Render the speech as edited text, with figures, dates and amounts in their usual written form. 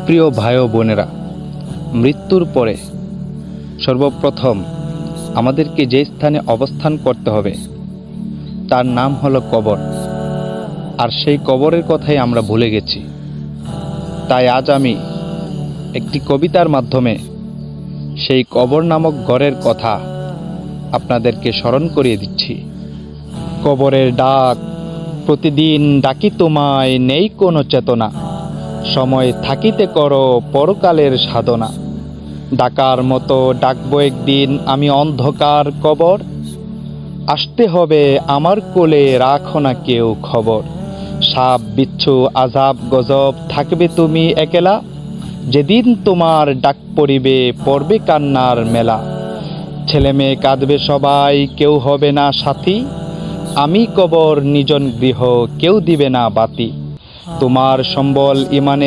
প্রিয় ভাই ও বোনেরা, মৃত্যুর পরে সর্বপ্রথম আমাদেরকে যে স্থানে অবস্থান করতে হবে তার নাম হলো কবর। আর সেই কবরের কথাই আমরা ভুলে গেছি। তাই আজ আমি একটি কবিতার মাধ্যমে সেই কবর নামক ঘরের কথা আপনাদেরকে স্মরণ করিয়ে দিচ্ছি। কবরের ডাক প্রতিদিন ডাকি তোমায়, নেই কোনো চেতনা, সময় থাকিতে করো পরকালের সাধনা। ডাকার মতো ডাকবো একদিন আমি অন্ধকার কবর, আসতে হবে আমার কোলে, রাখো না কেউ খবর। সাপ বিচ্ছু আজাব গজব থাকবে তুমি একলা, যেদিন তোমার ডাক পড়িবে পড়বে কান্নার মেলা। ছেলে মেয়ে কাঁদবে সবাই, কেউ হবে না সাথী, আমি কবর নিজন গৃহ, কেউ দিবে না বাতি। তোমার সম্বল ইমানে